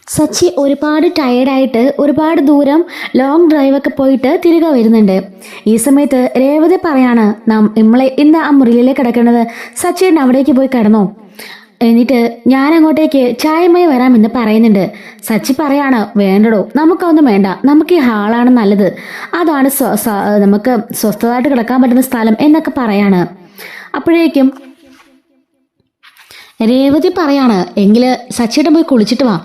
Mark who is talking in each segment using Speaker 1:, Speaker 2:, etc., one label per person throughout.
Speaker 1: സച്ചി ഒരുപാട് ടയേർഡായിട്ട് ഒരുപാട് ദൂരം ലോങ് ഡ്രൈവൊക്കെ പോയിട്ട് തിരികെ വരുന്നുണ്ട്. ഈ സമയത്ത് രേവതി പറയാണ്, നമ്മളെ ഇന്ന് ആ മുറിയിലേക്ക് കിടക്കുന്നത്, സച്ചിൻ അവിടേക്ക് പോയി കിടന്നോ, എന്നിട്ട് ഞാൻ അങ്ങോട്ടേക്ക് ചായമായി വരാമെന്ന് പറയുന്നുണ്ട്. സച്ചി പറയാണ്, വേണ്ടടോ, നമുക്കൊന്നും വേണ്ട, നമുക്ക് ഈ ഹാളാണ് നല്ലത്, അതാണ് നമുക്ക് സ്വസ്ഥമായിട്ട് കിടക്കാൻ പറ്റുന്ന സ്ഥലം എന്നൊക്കെ പറയാണ്. അപ്പോഴേക്കും രേവതി പറയാണ്, എങ്കില് സച്ചിയുടെ പോയി കുളിച്ചിട്ട് വാ,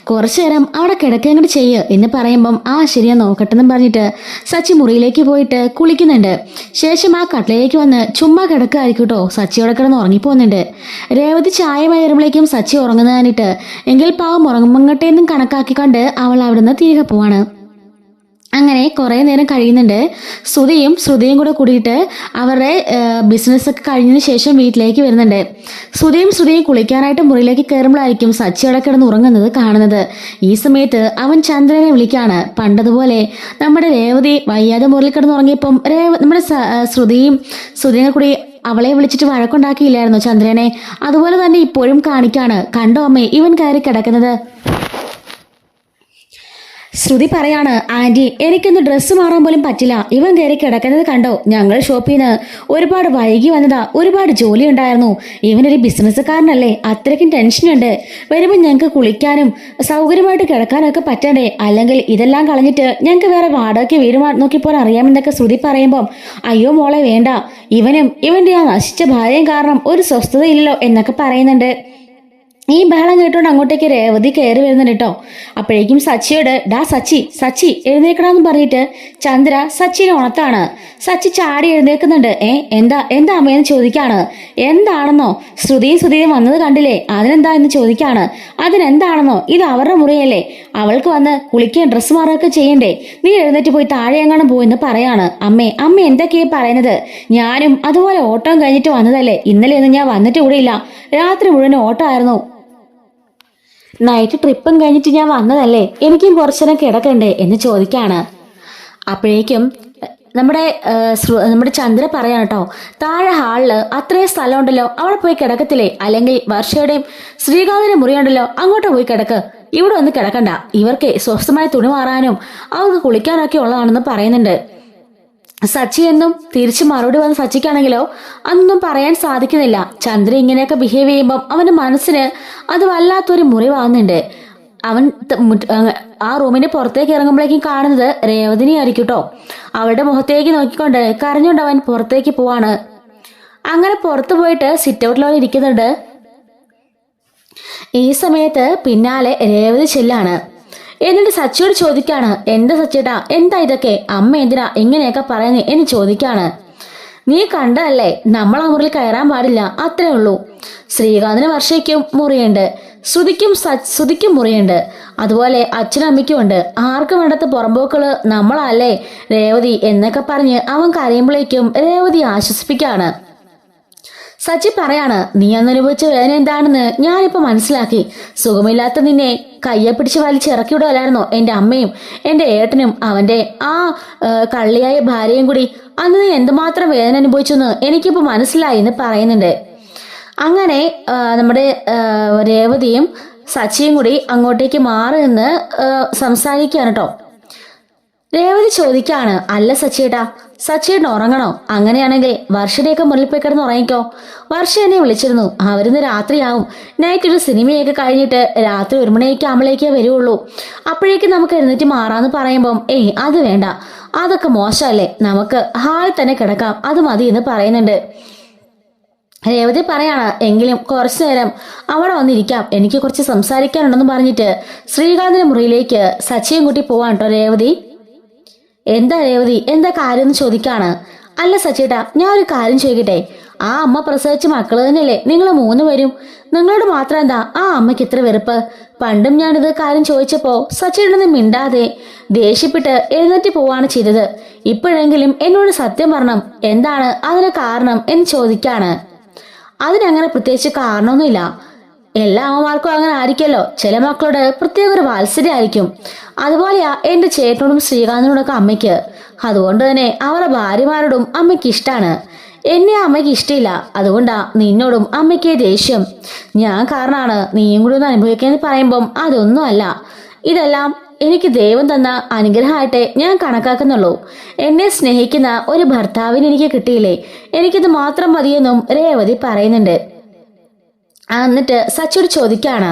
Speaker 1: കുറച്ചു നേരം അവിടെ കിടക്കങ്ങോട്ട് ചെയ്യ് എന്ന് പറയുമ്പം ശരിയാ നോക്കട്ടെന്നും പറഞ്ഞിട്ട് സച്ചി മുറിയിലേക്ക് പോയിട്ട് കുളിക്കുന്നുണ്ട്. ശേഷം ആ കട്ടിലേക്ക് വന്ന് ചുമ്മാ കിടക്കായിരിക്കും കേട്ടോ. സച്ചിയോടെ കിടന്ന് ഉറങ്ങിപ്പോകുന്നുണ്ട്. രേവതി ചായ വരുമ്പോഴേക്കും സച്ചി ഉറങ്ങുന്നതായിട്ട്, എങ്കിൽ പാവം ഉറങ്ങുമങ്ങട്ടെന്നും കണക്കാക്കിക്കൊണ്ട് അവൾ അവിടുന്ന് തിരികെ പോവാണ്. അങ്ങനെ കുറേ നേരം കഴിയുന്നുണ്ട്. ശ്രുതിയും കൂടെ കൂടിയിട്ട് അവരുടെ ബിസിനസ്സൊക്കെ കഴിഞ്ഞതിന് ശേഷം വീട്ടിലേക്ക് വരുന്നുണ്ട്. ശ്രുതിയും കുളിക്കാനായിട്ട് മുറിയിലേക്ക് കയറുമ്പോഴായിരിക്കും സച്ചി അവിടെ കിടന്ന് ഉറങ്ങുന്നത് കാണുന്നത്. ഈ സമയത്ത് അവൻ ചന്ദ്രനെ വിളിക്കാണ്. പണ്ടതുപോലെ നമ്മുടെ രേവതി വയ്യാതെ മുറിയിൽ കിടന്ന് ഉറങ്ങിയപ്പം നമ്മുടെ ശ്രുതിയെ കൂടി അവളെ വിളിച്ചിട്ട് വഴക്കുണ്ടാക്കിയില്ലായിരുന്നു ചന്ദ്രനെ. അതുപോലെ തന്നെ ഇപ്പോഴും കാണിക്കാണ്, കണ്ടോ അമ്മേ ഇവൻ കയറി കിടക്കുന്നത്. ശ്രുതി പറയാണ്, ആന്റി എനിക്കൊന്ന് ഡ്രസ്സ് മാറാൻ പോലും പറ്റില്ല, ഇവൻ കയറി കിടക്കുന്നത് കണ്ടോ, ഞങ്ങൾ ഷോപ്പിൽ നിന്ന് ഒരുപാട് വൈകി വന്നതാ, ഒരുപാട് ജോലി ഉണ്ടായിരുന്നു, ഇവനൊരു ബിസിനസ്സുകാരനല്ലേ, അത്രയ്ക്കും ടെൻഷനുണ്ട്, വരുമ്പോൾ ഞങ്ങൾക്ക് കുളിക്കാനും സൗകര്യമായിട്ട് കിടക്കാനൊക്കെ പറ്റണ്ടേ, അല്ലെങ്കിൽ ഇതെല്ലാം കളഞ്ഞിട്ട് ഞങ്ങൾക്ക് വേറെ വാടകയ്ക്ക് വീട് നോക്കിപ്പോൾ അറിയാമെന്നൊക്കെ ശ്രുതി പറയുമ്പം, അയ്യോ മോളെ വേണ്ട, ഇവന്റെ ആ നശിച്ച ഭാര്യം കാരണം ഒരു സ്വസ്ഥതയില്ലല്ലോ എന്നൊക്കെ പറയുന്നുണ്ട്. ഈ ബഹളം കേട്ടോണ്ട് അങ്ങോട്ടേക്ക് രേവതി കയറി വരുന്നുണ്ട് കേട്ടോ. അപ്പോഴേക്കും സച്ചിയോട്, ഡാ സച്ചി എഴുന്നേക്കണമെന്ന് പറഞ്ഞിട്ട് ചന്ദ്ര സച്ചിനെ ഉണർത്താണ്. സച്ചി ചാടി എഴുന്നേക്കുന്നുണ്ട്. എന്താ അമ്മയെന്ന് ചോദിക്കാണ്. എന്താണെന്നോ, ശ്രുതിയും വന്നത് കണ്ടില്ലേ, അതിനെന്താ എന്ന് ചോദിക്കാണ്. അതിനെന്താണെന്നോ, ഇത് അവരുടെ മുറിയല്ലേ, അവൾക്ക് വന്ന് കുളിക്കുകയും ഡ്രസ്സ് മാറുകയൊക്കെ ചെയ്യണ്ടേ, നീ എഴുന്നേറ്റ് പോയി താഴെ എങ്ങാനും പോയെന്ന് പറയാണ്. അമ്മ എന്തൊക്കെയാ പറയുന്നത്, ഞാനും അതുപോലെ ഓട്ടം കഴിഞ്ഞിട്ട് വന്നതല്ലേ, ഇന്നലെ ഒന്നും ഞാൻ വന്നിട്ട് കൂടെ ഇല്ല, രാത്രി മുഴുവൻ ഓട്ടമായിരുന്നു, നൈറ്റ് ട്രിപ്പും കഴിഞ്ഞിട്ട് ഞാൻ വന്നതല്ലേ, എനിക്കും കുറച്ചേരം കിടക്കണ്ടേ എന്ന് ചോദിക്കാണ്. അപ്പോഴേക്കും നമ്മുടെ ചന്ദ്ര പറയാണ് കേട്ടോ, താഴെ ഹാളില് അത്രയും സ്ഥലം ഉണ്ടല്ലോ, അവിടെ പോയി കിടക്കത്തില്ലേ, അല്ലെങ്കിൽ വർഷയുടെയും ശ്രീകാന്തിന്റെ മുറിയുണ്ടല്ലോ, അങ്ങോട്ട് പോയി കിടക്ക്, ഇവിടെ ഒന്ന് കിടക്കണ്ട, ഇവർക്ക് സ്വസ്ഥമായി തുണി മാറാനും അവർക്ക് കുളിക്കാനൊക്കെ ഉള്ളതാണെന്ന് പറയുന്നുണ്ട്. സച്ചി എന്നും തിരിച്ചു മറുപടി വന്ന സച്ചിക്കാണെങ്കിലോ അതൊന്നും പറയാൻ സാധിക്കുന്നില്ല. ചന്ദ്ര ഇങ്ങനെയൊക്കെ ബിഹേവ് ചെയ്യുമ്പം അവന്റെ മനസ്സിന് അത് വല്ലാത്തൊരു മുറിവാകുന്നുണ്ട്. അവൻ ആ റൂമിന്റെ പുറത്തേക്ക് ഇറങ്ങുമ്പോഴേക്കും കാണുന്നത് രേവതിനെ ആയിരിക്കും കേട്ടോ. അവളുടെ മുഖത്തേക്ക് നോക്കിക്കൊണ്ട് കരഞ്ഞുകൊണ്ട് അവൻ പുറത്തേക്ക് പോവാണ്. അങ്ങനെ പുറത്തു പോയിട്ട് സിറ്റ് ഔട്ടിൽ ഇരിക്കുന്നുണ്ട്. ഈ സമയത്ത് പിന്നാലെ രേവതി ചെല്ലാണ്. എന്നിട്ട് സച്ചിയോട് ചോദിക്കാണ്, എന്താ സച്ചിയേട്ടാ, എന്താ ഇതൊക്കെ, അമ്മ എന്തിനാ ഇങ്ങനെയൊക്കെ പറയുന്നേ എന്ന് ചോദിക്കാണ്. നീ കണ്ടതല്ലേ, നമ്മൾ ആ മുറിയിൽ കയറാൻ പാടില്ല, അത്രേ ഉള്ളൂ. ശ്രീകാന്തിന് വർഷയ്ക്കും മുറിയുണ്ട്, ശ്രുതിക്കും മുറിയുണ്ട്, അതുപോലെ അച്ഛനും അമ്മയ്ക്കും ഉണ്ട്, ആർക്കും വേണ്ടാത്ത പുറമ്പോക്കള് നമ്മളല്ലേ രേവതി എന്നൊക്കെ പറഞ്ഞ് അവൻ കരയുമ്പോഴേക്കും രേവതി ആശ്വസിപ്പിക്കാണ്. സച്ചി പറയാണ്, നീ അന്നനുഭവിച്ച വേദന എന്താണെന്ന് ഞാനിപ്പോ മനസ്സിലാക്കി, സുഖമില്ലാത്ത നിന്നെ കയ്യെ പിടിച്ച് വലിച്ചിറക്കി വിടുകയല്ലായിരുന്നോ എന്റെ അമ്മയും എന്റെ ഏട്ടനും അവന്റെ ആ കള്ളിയായ ഭാര്യയും കൂടി, അന്ന് നീ എന്തുമാത്രം വേദന അനുഭവിച്ചെന്ന് എനിക്കിപ്പോ മനസ്സിലായി എന്ന് പറയുന്നുണ്ട്. അങ്ങനെ നമ്മുടെ രേവതിയും സച്ചിയും കൂടി അങ്ങോട്ടേക്ക് മാറി നിന്ന് സംസാരിക്കുകയാണ് കേട്ടോ. രേവതി ചോദിക്കാണ്, അല്ല സച്ചിയേട്ടൻ ഉറങ്ങണോ, അങ്ങനെയാണെങ്കിൽ വർഷയുടെയൊക്കെ മുറിൽ പോയി കിടന്ന് ഉറങ്ങിക്കോ, വർഷ എന്നെ വിളിച്ചിരുന്നു, അവരിന്ന് രാത്രിയാവും, നൈറ്റ് ഒരു സിനിമയൊക്കെ കഴിഞ്ഞിട്ട് രാത്രി 1 മണിയൊക്കെ ആകുമ്പോഴേക്കേ വരുള്ളൂ, അപ്പോഴേക്കും നമുക്ക് എഴുന്നേറ്റ് മാറാന്ന് പറയുമ്പം, അത് വേണ്ട, അതൊക്കെ മോശമല്ലേ, നമുക്ക് ഹാളിൽ തന്നെ കിടക്കാം, അത് മതി എന്ന് പറയുന്നുണ്ട്. രേവതി പറയാണ്, എങ്കിലും കുറച്ചു നേരം അവിടെ വന്നിരിക്കാം, എനിക്ക് കുറച്ച് സംസാരിക്കാനുണ്ടെന്ന് പറഞ്ഞിട്ട് ശ്രീകാന്തിന്റെ മുറിയിലേക്ക് സച്ചിയും കൂട്ടി പോവാൻ കേട്ടോ രേവതി. എന്താ രേവതി, എന്താ കാര്യം എന്ന് ചോദിക്കാണ്. അല്ല സച്ചേട്ടാ, ഞാൻ ഒരു കാര്യം ചോദിക്കട്ടെ, ആ അമ്മ പ്രസവിച്ച മക്കള് തന്നെയല്ലേ നിങ്ങൾ 3 പേരും, നിങ്ങളോട് മാത്രം എന്താ ആ അമ്മയ്ക്ക് ഇത്ര വെറുപ്പ്? പണ്ടും ഞാനിത് കാര്യം ചോദിച്ചപ്പോ സച്ചേട്ടനൊന്നും മിണ്ടാതെ ദേഷ്യപ്പെട്ട് എഴുന്നേറ്റ് പോവാണ് ചെയ്തത്, ഇപ്പോഴെങ്കിലും എന്നോട് സത്യം പറഞ്ഞം, എന്താണ് അതിന് കാരണം എന്ന് ചോദിക്കാണ്. അതിനങ്ങനെ പ്രത്യേകിച്ച് കാരണമൊന്നുമില്ല, എല്ലാ അമ്മമാർക്കും അങ്ങനെ ആയിരിക്കല്ലോ, ചില മക്കളോട് പ്രത്യേക ഒരു വാത്സല്യമായിരിക്കും, അതുപോലെയാ എന്റെ ചേട്ടനോടും ശ്രീകാന്തിനോടൊക്കെ അമ്മയ്ക്ക്, അതുകൊണ്ട് തന്നെ അവരുടെ ഭാര്യമാരോടും അമ്മയ്ക്ക് ഇഷ്ടമാണ്. എന്നെ അമ്മയ്ക്ക് ഇഷ്ടമില്ല. അതുകൊണ്ടാ നിന്നോടും അമ്മയ്ക്ക് ദേഷ്യം. ഞാൻ കാരണമാണ് നീയും കൂടി ഒന്ന് അനുഭവിക്കാന്ന് പറയുമ്പം അതൊന്നും അല്ല. ഇതെല്ലാം എനിക്ക് ദൈവം തന്ന അനുഗ്രഹമായിട്ടേ ഞാൻ കണക്കാക്കുന്നുള്ളൂ. എന്നെ സ്നേഹിക്കുന്ന ഒരു ഭർത്താവിന് എനിക്ക് കിട്ടിയില്ലേ, എനിക്കിത് മാത്രം മതിയെന്നും രേവതി പറയുന്നുണ്ട്. എന്നിട്ട് സച്ചിയോട് ചോദിക്കാണ്,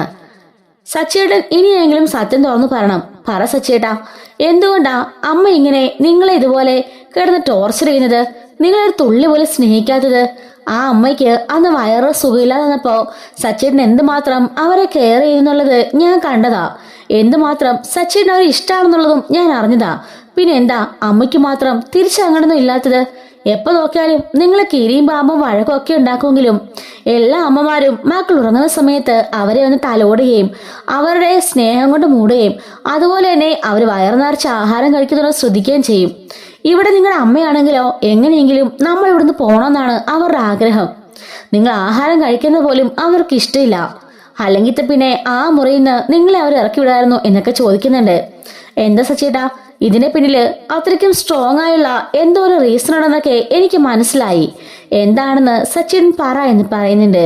Speaker 1: സച്ചിയേട്ടൻ ഇനിയെങ്കിലും സത്യം തുറന്നു പറ സച്ചിയേട്ടാ, എന്തുകൊണ്ടാ അമ്മ ഇങ്ങനെ നിങ്ങളെ ഇതുപോലെ കിടന്ന് ടോർച്ചർ ചെയ്യുന്നത്, നിങ്ങളൊരു തുള്ളി പോലെ സ്നേഹിക്കാത്തത്? ആ അമ്മയ്ക്ക് അന്ന് വയറ് സുഖമില്ലാതെ വന്നപ്പോ സച്ചിയേട്ടൻ എന്തുമാത്രം അവരെ കെയർ ചെയ്യുന്നുള്ളത് ഞാൻ കണ്ടതാ. എന്തുമാത്രം സച്ചിയേട്ടൻ അവരെ ഇഷ്ടമാണെന്നുള്ളതും ഞാൻ അറിഞ്ഞതാ. പിന്നെ എന്താ അമ്മയ്ക്ക് മാത്രം തിരിച്ചങ്ങനൊന്നും ഇല്ലാത്തത്? എപ്പോ നോക്കിയാലും നിങ്ങൾ കീരിയും പാമ്പും വഴക്കൊക്കെ ഉണ്ടാക്കുമെങ്കിലും എല്ലാ അമ്മമാരും മക്കൾ ഉറങ്ങുന്ന സമയത്ത് അവരെ ഒന്ന് തലോടുകയും അവരുടെ സ്നേഹം കൊണ്ട് മൂടുകയും അതുപോലെ തന്നെ അവർ വയറു നിറച്ച് ആഹാരം കഴിക്കുന്നതിന് ശ്രദ്ധിക്കുകയും ചെയ്യും. ഇവിടെ നിങ്ങളുടെ അമ്മയാണെങ്കിലോ എങ്ങനെയെങ്കിലും നമ്മൾ ഇവിടുന്ന് പോകണമെന്നാണ് അവരുടെ ആഗ്രഹം. നിങ്ങൾ ആഹാരം കഴിക്കുന്നത് പോലും അവർക്ക് ഇഷ്ടമില്ല. അല്ലെങ്കിൽ പിന്നെ ആ മുറിയിൽ നിന്ന് നിങ്ങളെ അവർ ഇറക്കി വിടായിരുന്നു എന്നൊക്കെ ചോദിക്കുന്നുണ്ട്. എന്താ സച്ചേട്ടാ, ഇതിനെ പിന്നില് അത്രയ്ക്കും സ്ട്രോങ് ആയുള്ള എന്തോ ഒരു റീസൺ ആണെന്നൊക്കെ എനിക്ക് മനസ്സിലായി. എന്താണെന്ന് സച്ചിൻ പറ എന്ന് പറയുന്നുണ്ട്.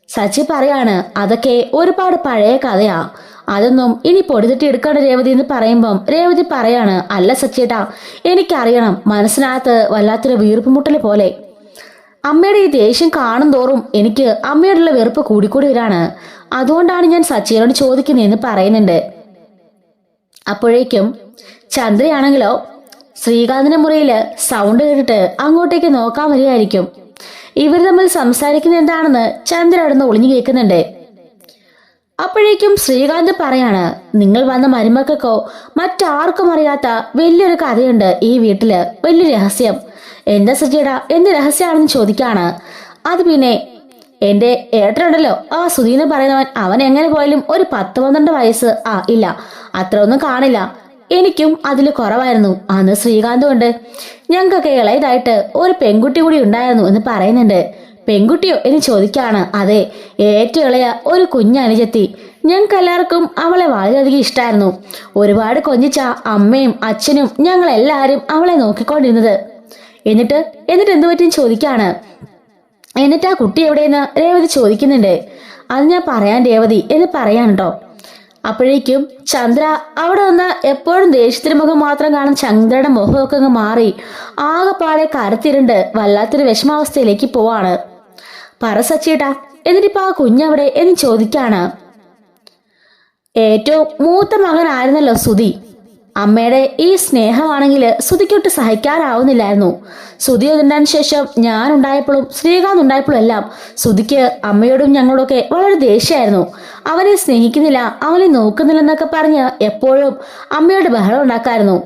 Speaker 1: സച്ചി പറയാണ്, അതൊക്കെ ഒരുപാട് പഴയ കഥയാ, അതൊന്നും ഇനി പൊടിതട്ടി എടുക്കേണ്ട രേവതി എന്ന് പറയുമ്പം രേവതി പറയാണ്, അല്ല സച്ചേട്ടാ, എനിക്കറിയണം, മനസ്സിനകത്ത് വല്ലാത്തൊരു വീർപ്പുമുട്ടൽ പോലെ. അമ്മയുടെ ഈ ദേഷ്യം കാണും തോറും എനിക്ക് അമ്മയോടുള്ള വെറുപ്പ് കൂടിക്കൂടി വരാണ്. അതുകൊണ്ടാണ് ഞാൻ സച്ചിനോട് ചോദിക്കുന്നതെന്ന് പറയുന്നുണ്ട്. അപ്പോഴേക്കും ചന്ദ്രയാണെങ്കിലോ ശ്രീകാന്തിന്റെ മുറിയില് സൗണ്ട് കേട്ടിട്ട് അങ്ങോട്ടേക്ക് നോക്കാൻ വരികയായിരിക്കും. ഇവർ തമ്മിൽ സംസാരിക്കുന്ന എന്താണെന്ന് ചന്ദ്ര അവിടെ നിന്ന് ഒളിഞ്ഞു കേൾക്കുന്നുണ്ട്. അപ്പോഴേക്കും ശ്രീകാന്ത് പറയാണ്, നിങ്ങൾ വന്ന മരുമക്കൾക്കോ മറ്റാർക്കും അറിയാത്ത വലിയൊരു കഥയുണ്ട് ഈ വീട്ടില്, വലിയ രഹസ്യം. എന്താ സജിയുടെ എന്ത് രഹസ്യമാണെന്ന് ചോദിക്കാണ്. അത് പിന്നെ എന്റെ ഏട്ടനുണ്ടല്ലോ, ആ സുധീന്ന് പറയുന്നവൻ, അവൻ എങ്ങനെ പോയാലും ഒരു 10-12 വയസ്സ് ഇല്ല, അത്ര ഒന്നും കാണില്ല. എനിക്കും അതിൽ കുറവായിരുന്നു. അന്ന് ശ്രീകാന്ത് കൊണ്ട് ഞങ്ങൾക്കൊക്കെ ഇളയതായിട്ട് ഒരു പെൺകുട്ടി കൂടി ഉണ്ടായിരുന്നു എന്ന് പറയുന്നുണ്ട്. പെൺകുട്ടിയോ എന്ന് ചോദിക്കാണ്. അതെ, ഏറ്റവും ഇളയ ഒരു കുഞ്ഞനുജത്തി. ഞങ്ങൾക്ക് എല്ലാവർക്കും അവളെ വളരെയധികം ഇഷ്ടമായിരുന്നു. ഒരുപാട് കൊഞ്ചിച്ച അമ്മയും അച്ഛനും ഞങ്ങളെല്ലാവരും അവളെ നോക്കിക്കൊണ്ടിരുന്നത്. എന്നിട്ട് എന്തു പറ്റിയും ചോദിക്കാണ്. എന്നിട്ട് ആ കുട്ടി എവിടെയെന്ന് രേവതി ചോദിക്കുന്നുണ്ട്. അത് ഞാൻ പറയാൻ രേവതി എന്ന് പറയാനുണ്ടോ. അപ്പോഴേക്കും ചന്ദ്ര അവിടെ നിന്ന് എപ്പോഴും ദേഷ്യത്തിന് മുഖം മാത്രം കാണും ചന്ദ്രയുടെ മുഖമൊക്കെ അങ്ങ് മാറി ആകെപ്പാടെ കരത്തിരുണ്ട് വല്ലാത്തൊരു വിഷമാവസ്ഥയിലേക്ക് പോവാണ്. പറ സച്ചേട്ടാ, എന്നിട്ടിപ്പോ ആ കുഞ്ഞവിടെ എന്ന് ചോദിക്കാണ്. ഏറ്റവും മൂത്ത മകനായിരുന്നല്ലോ സുധി. അമ്മയുടെ ഈ സ്നേഹമാണെങ്കിൽ സുധിക്കൊട്ട് സഹിക്കാനാവുന്നില്ലായിരുന്നു. സുധി അതിൻ്റെ ശേഷം ഞാൻ ഉണ്ടായപ്പോഴും ശ്രീകാന്ത് ഉണ്ടായപ്പോഴും എല്ലാം സുധിക്ക് അമ്മയോടും ഞങ്ങളോടൊക്കെ വളരെ ദേഷ്യമായിരുന്നു. അവനെ സ്നേഹിക്കുന്നില്ല, അവനെ നോക്കുന്നില്ലെന്നൊക്കെ പറഞ്ഞ് എപ്പോഴും അമ്മയോട് ബഹളം ഉണ്ടാക്കായിരുന്നു.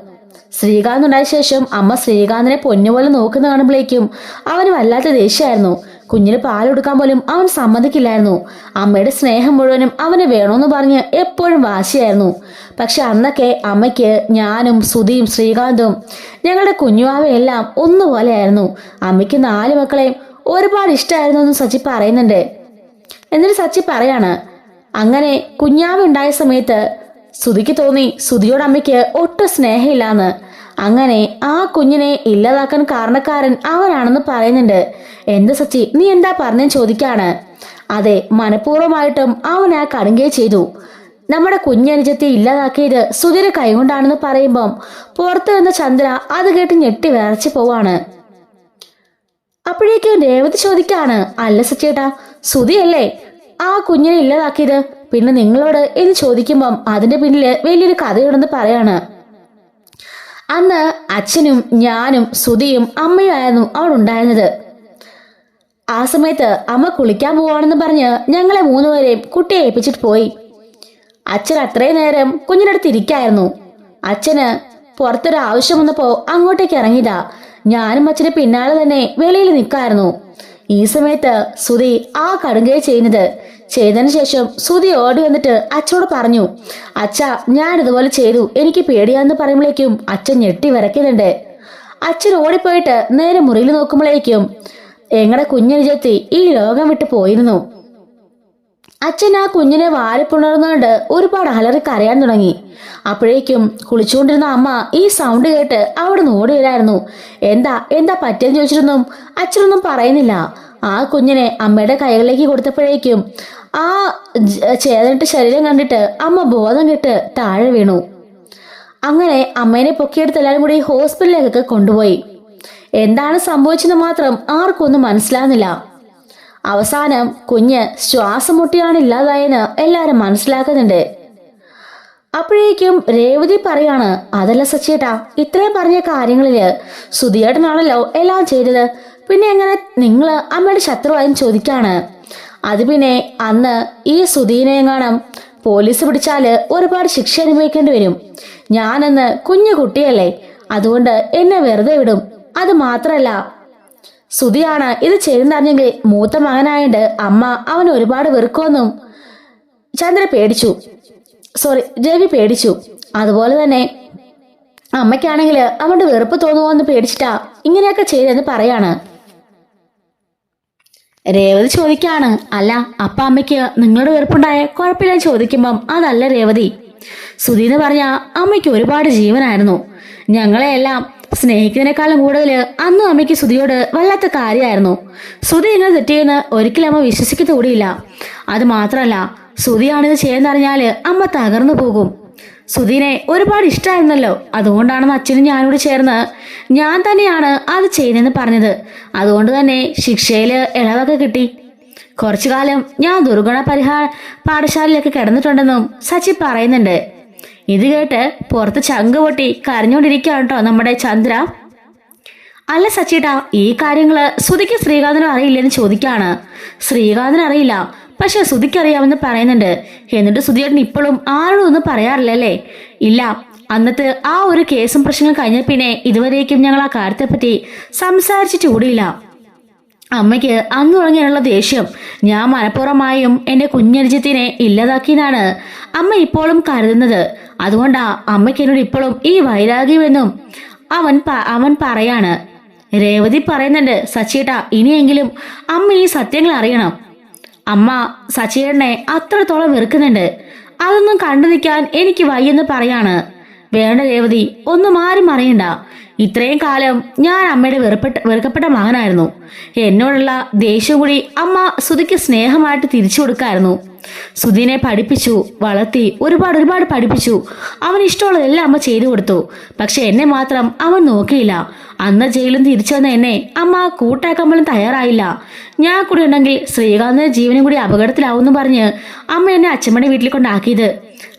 Speaker 1: ശ്രീകാന്ത് ഉണ്ടായ ശേഷം അമ്മ ശ്രീകാന്തിനെ പൊന്നുപോലെ നോക്കുന്ന കാണുമ്പോഴേക്കും അവന് വല്ലാത്ത ദേഷ്യമായിരുന്നു. കുഞ്ഞിന് പാലെടുക്കാൻ പോലും അവൻ സമ്മതിക്കില്ലായിരുന്നു. അമ്മയുടെ സ്നേഹം മുഴുവനും അവന് വേണമെന്ന് പറഞ്ഞ് എപ്പോഴും വാശിയായിരുന്നു. പക്ഷെ അന്നൊക്കെ അമ്മയ്ക്ക് ഞാനും സുധിയും ശ്രീകാന്തും ഞങ്ങളുടെ കുഞ്ഞുവാവയെല്ലാം ഒന്നുപോലെയായിരുന്നു. അമ്മയ്ക്ക് 4 മക്കളെയും ഒരുപാട് ഇഷ്ടമായിരുന്നു എന്ന് സച്ചി പറയുന്നുണ്ട്. എന്നിട്ട് സച്ചി പറയാണ്, അങ്ങനെ കുഞ്ഞാവ ഉണ്ടായ സമയത്ത് സുധിക്ക് തോന്നി സുധിയോട് അമ്മയ്ക്ക് ഒട്ടും സ്നേഹമില്ലാന്ന്. അങ്ങനെ ആ കുഞ്ഞിനെ ഇല്ലാതാക്കാൻ കാരണക്കാരൻ അവനാണെന്ന് പറയുന്നുണ്ട്. എന്ത് സച്ചി, നീ എന്താ പറഞ്ഞെന്ന് ചോദിക്കാണ്. അതെ, മനഃപൂർവ്വമായിട്ടും അവൻ ആ കടുങ്കയെ ചെയ്തു. നമ്മുടെ കുഞ്ഞനുജത്തെ ഇല്ലാതാക്കിയത് സുധിയുടെ കൈകൊണ്ടാണെന്ന് പറയുമ്പം പുറത്തു വന്ന ചന്ദ്ര അത് കേട്ട് ഞെട്ടി വിറച്ചു പോവാണ്. അപ്പോഴേക്കും രേവതി ചോദിക്കാണ്, അല്ല സച്ചേട്ടാ, സുധിയല്ലേ ആ കുഞ്ഞിനെ ഇല്ലാതാക്കിയത്? പിന്നെ നിങ്ങളോട് എന്ന് ചോദിക്കുമ്പം അതിന്റെ പിന്നില് വലിയൊരു കഥയുണ്ടെന്ന് പറയാണ്. അന്ന് അച്ഛനും ഞാനും സുധിയും അമ്മയും ആയിരുന്നു അവിടെ ഉണ്ടായിരുന്നത്. ആ സമയത്ത് അമ്മ കുളിക്കാൻ പോവാണെന്ന് പറഞ്ഞ് ഞങ്ങളെ 3 പേരെയും കുട്ടിയെ ഏൽപ്പിച്ചിട്ട് പോയി. അച്ഛൻ അത്രയും നേരം കുഞ്ഞിനടുത്ത് ഇരിക്കായിരുന്നു. അച്ഛന് പുറത്തൊരു ആവശ്യം വന്നപ്പോ അങ്ങോട്ടേക്ക് ഇറങ്ങിയതാ. ഞാനും അച്ഛന് പിന്നാലെ തന്നെ വെളിയിൽ നിൽക്കായിരുന്നു. ഈ സമയത്ത് സുധി ആ കടുങ്കയെ ചെയ്തതിനു ശേഷം സുധി ഓടി വന്നിട്ട് അച്ഛനോട് പറഞ്ഞു, അച്ഛാ, ഞാൻ ഇതുപോലെ ചെയ്തു, എനിക്ക് പേടിയാന്ന് പറയുമ്പോഴേക്കും അച്ഛൻ ഞെട്ടി വിറയ്ക്കുന്നുണ്ട്. അച്ഛൻ ഓടിപ്പോയിട്ട് നേരെ മുറിയിൽ നോക്കുമ്പോഴേക്കും എങ്ങളുടെ കുഞ്ഞനുജത്തി ഈ ലോകം വിട്ടു പോയിരുന്നു. അച്ഛൻ ആ കുഞ്ഞിനെ വാരിപ്പുണർന്നുകൊണ്ട് ഒരുപാട് അലറി കരയാൻ തുടങ്ങി. അപ്പോഴേക്കും കുളിച്ചുകൊണ്ടിരുന്ന അമ്മ ഈ സൗണ്ട് കേട്ട് അവിടെ നിന്ന് ഓടി വരായിരുന്നു. എന്താ എന്താ പറ്റിയെന്ന് ചോദിച്ചിട്ടൊന്നും അച്ഛനൊന്നും പറയുന്നില്ല. ആ കുഞ്ഞിനെ അമ്മയുടെ കൈകളിലേക്ക് കൊടുത്തപ്പോഴേക്കും ആ ചേതനിട്ട് ശരീരം കണ്ടിട്ട് അമ്മ ബോധം കെട്ട് താഴെ വീണു. അങ്ങനെ അമ്മേനെ പൊക്കിയെടുത്ത് എല്ലാവരും കൂടി ഹോസ്പിറ്റലിലേക്കൊക്കെ കൊണ്ടുപോയി. എന്താണ് സംഭവിച്ചെന്ന് മാത്രം ആർക്കും ഒന്നും മനസ്സിലാകുന്നില്ല. അവസാനം കുഞ്ഞ് ശ്വാസം മുട്ടിയാണ് ഇല്ലാതായെന്ന് എല്ലാരും മനസ്സിലാക്കുന്നുണ്ട്. അപ്പോഴേക്കും രേവതി പറയാണ്, അതല്ല സച്ചേട്ടാ, ഇത്രയും പറഞ്ഞ കാര്യങ്ങളില് സുധിയേട്ടനാണല്ലോ എല്ലാം ചെയ്തത്, പിന്നെ എങ്ങനെ നിങ്ങള് അമ്മയുടെ ശത്രുവായെന്ന് ചോദിക്കാണ്. അത് പിന്നെ അന്ന് ഈ സുധീനെ എങ്ങാനും പോലീസ് പിടിച്ചാല് ഒരുപാട് ശിക്ഷ അനുഭവിക്കേണ്ടി വരും. ഞാനന്ന് കുഞ്ഞു കുട്ടിയല്ലേ, അതുകൊണ്ട് എന്നെ വെറുതെ വിടും. അത് മാത്രല്ല, സുധിയാണ് ഇത് ചെയ്തെന്നറിഞ്ഞെങ്കിൽ മൂത്ത മകനായിട്ട് അമ്മ അവൻ ഒരുപാട് വെറുക്കുമെന്നും രവി പേടിച്ചു. അതുപോലെ തന്നെ അമ്മയ്ക്കാണെങ്കിൽ അവന്റെ വെറുപ്പ് തോന്നുമോ എന്ന് പേടിച്ചിട്ടാ ഇങ്ങനെയൊക്കെ ചെയ്തെന്ന് പറയാണ്. രേവതി ചോദിക്കാണ്, അല്ല അപ്പ അമ്മയ്ക്ക് നിങ്ങളുടെ വെറുപ്പുണ്ടായ കുഴപ്പമില്ല ചോദിക്കുമ്പം അതല്ല രേവതി, സുധി എന്ന് പറഞ്ഞ അമ്മയ്ക്ക് ഒരുപാട് ജീവനായിരുന്നു. ഞങ്ങളെയെല്ലാം സ്നേഹിക്കുന്നതിനേക്കാളും കൂടുതൽ അന്നും അമ്മയ്ക്ക് സുധിയോട് വല്ലാത്ത കാര്യമായിരുന്നു. സുധി ഇങ്ങനെ തെറ്റിയെന്ന് ഒരിക്കലും അമ്മ വിശ്വസിക്കത്ത കൂടിയില്ല. അത് മാത്രമല്ല, സുധിയാണിത് ചെയ്യുന്നറിഞ്ഞാല് അമ്മ തകർന്നു പോകും. സുധീനെ ഒരുപാട് ഇഷ്ടമായിരുന്നല്ലോ, അതുകൊണ്ടാണെന്ന് അച്ഛനും ഞാനോട് ചേർന്ന് ഞാൻ തന്നെയാണ് അത് ചെയ്യുന്നതെന്ന് പറഞ്ഞത്. അതുകൊണ്ട് തന്നെ ശിക്ഷയില് ഇളവൊക്കെ കിട്ടി. കുറച്ചു കാലം ഞാൻ ദുർഗുണ പാഠശാലയിലൊക്കെ കിടന്നിട്ടുണ്ടെന്നും സച്ചി പറയുന്നുണ്ട്. ഇത് കേട്ട് പുറത്ത് ചങ്ക് പൊട്ടി കരഞ്ഞോണ്ടിരിക്കുകയാണ് കേട്ടോ നമ്മുടെ ചന്ദ്ര. അല്ല സച്ചിട്ടാ, ഈ കാര്യങ്ങള് സുധിക്ക് ശ്രീകാന്തിനും അറിയില്ലെന്ന് ചോദിക്കാണ്. ശ്രീകാന്തിന് അറിയില്ല, പക്ഷെ സുധിക്കറിയാമെന്ന് പറയുന്നുണ്ട്. എന്നിട്ട് സുധിയേട്ടൻ ഇപ്പോഴും ആരോടും ഒന്നും പറയാറില്ലല്ലേ? ഇല്ല, അന്നത്തെ ആ ഒരു കേസും പ്രശ്നങ്ങളും കഴിഞ്ഞ പിന്നെ ഇതുവരേക്കും ഞങ്ങൾ ആ കാര്യത്തെപ്പറ്റി സംസാരിച്ചിട്ട് കൂടിയില്ല. അമ്മയ്ക്ക് അന്ന് തുടങ്ങിയുള്ള ദേഷ്യം ഞാൻ മനഃപൂർവ്വമായും എന്റെ കുഞ്ഞനുജത്തിനെ ഇല്ലാതാക്കിയെന്നാണ് അമ്മ ഇപ്പോഴും കരുതുന്നത്. അതുകൊണ്ടാ അമ്മയ്ക്ക് എന്നോട് ഇപ്പോഴും ഈ വൈരാഗ്യമെന്നും അവൻ പറയാണ്. രേവതി പറയുന്നുണ്ട്, സച്ചിയേട്ടാ ഇനിയെങ്കിലും അമ്മ ഈ സത്യങ്ങൾ അറിയണം. അമ്മ സച്ചിയേട്ടനെ അത്രത്തോളം വെറുക്കുന്നുണ്ട്. അതൊന്നും കണ്ടു നിൽക്കാൻ എനിക്ക് വയ്യെന്ന് പറയാണ്. വേണ്ട രേവതി, ഒന്നും ആരും അറിയണ്ട. ഇത്രയും കാലം ഞാൻ അമ്മയുടെ വെറുക്കപ്പെട്ട മകനായിരുന്നു. എന്നോടുള്ള ദേഷ്യം കൂടി അമ്മ സുധിക്ക് സ്നേഹമായിട്ട് തിരിച്ചു കൊടുക്കായിരുന്നു. സുധീനെ പഠിപ്പിച്ചു, വളർത്തി, ഒരുപാട് പഠിപ്പിച്ചു. അവന് ഇഷ്ടമുള്ളതെല്ലാം അമ്മ ചെയ്തു കൊടുത്തു. പക്ഷെ എന്നെ മാത്രം അവൻ നോക്കിയില്ല. അന്ന് ജയിലും തിരിച്ചു വന്ന എന്നെ അമ്മ കൂട്ടാക്കാൻ പോലും തയ്യാറായില്ല. ഞാൻ കൂടി ഉണ്ടെങ്കിൽ ശ്രീകാന്തിന്റെ ജീവനും കൂടി അപകടത്തിലാവുമെന്ന് പറഞ്ഞ് അമ്മ എന്നെ അച്ഛമ്മയുടെ വീട്ടിൽ കൊണ്ടാക്കിയത്.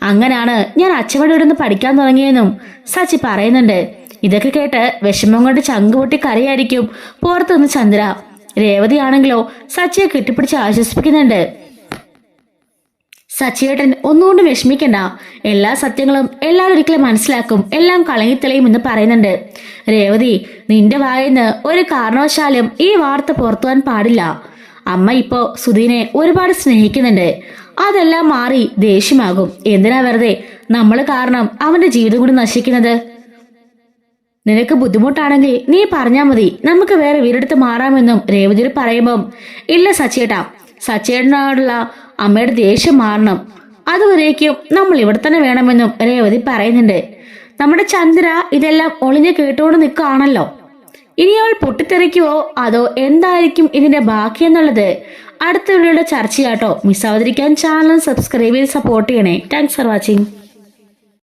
Speaker 1: അങ്ങനെയാണ് ഞാൻ അച്ഛമ്മയുടെ ഇവിടെ നിന്ന് പഠിക്കാൻ തുടങ്ങിയെന്നും സച്ചി പറയുന്നുണ്ട്. ഇതൊക്കെ കേട്ട് വിഷമം കൊണ്ട് ചങ്കുപൊട്ടി കരയായിരിക്കും പുറത്തുനിന്ന് ചന്ദ്ര. രേവതിയാണെങ്കിലോ സച്ചിയെ കെട്ടിപ്പിടിച്ച് ആശ്വസിപ്പിക്കുന്നുണ്ട്. സച്ചിയേട്ടൻ ഒന്നുകൊണ്ട് വിഷമിക്കണ്ട, എല്ലാ സത്യങ്ങളും എല്ലാവരും ഒരിക്കലും മനസ്സിലാക്കും, എല്ലാം കളങ്ങിത്തെളിയും എന്ന് പറയുന്നുണ്ട്. രേവതി, നിന്റെ വായിന്ന് ഒരു കാരണവശാലും ഈ വാർത്ത പുറത്തുവാൻ പാടില്ല. അമ്മ ഇപ്പോ സുധീനെ ഒരുപാട് സ്നേഹിക്കുന്നുണ്ട്. അതെല്ലാം മാറി ദേഷ്യമാകും. എന്തിനാ വെറുതെ നമ്മൾ കാരണം അവന്റെ ജീവിതം കൂടി നശിക്കുന്നത്? നിനക്ക് ബുദ്ധിമുട്ടാണെങ്കിൽ നീ പറഞ്ഞാൽ മതി, നമുക്ക് വേറെ വീടെടുത്ത് മാറാമെന്നും രേവതി പറയുമ്പം, ഇല്ല സച്ചിയേട്ടാ, സച്ചിയേട്ടനോടുള്ള അമ്മയുടെ ദേഷ്യം മാറണം, അതുവരേക്കും നമ്മൾ ഇവിടെ തന്നെ വേണമെന്നും രേവതി പറയുന്നുണ്ട്. നമ്മുടെ ചന്ദ്ര ഇതെല്ലാം ഒളിഞ്ഞു കേട്ടുകൊണ്ട് നിൽക്കുകയാണല്ലോ. ഇനി അവൾ പൊട്ടിത്തെറിക്കുവോ അതോ എന്തായിരിക്കും ഇതിന്റെ ബാക്കി എന്നുള്ളത് അടുത്ത വീഡിയോയുടെ ചർച്ചയാട്ടോ. മിസ്സാവാതിരിക്കാൻ ചാനൽ സബ്സ്ക്രൈബ് ചെയ്ത് സപ്പോർട്ട് ചെയ്യണേ. Thanks for watching.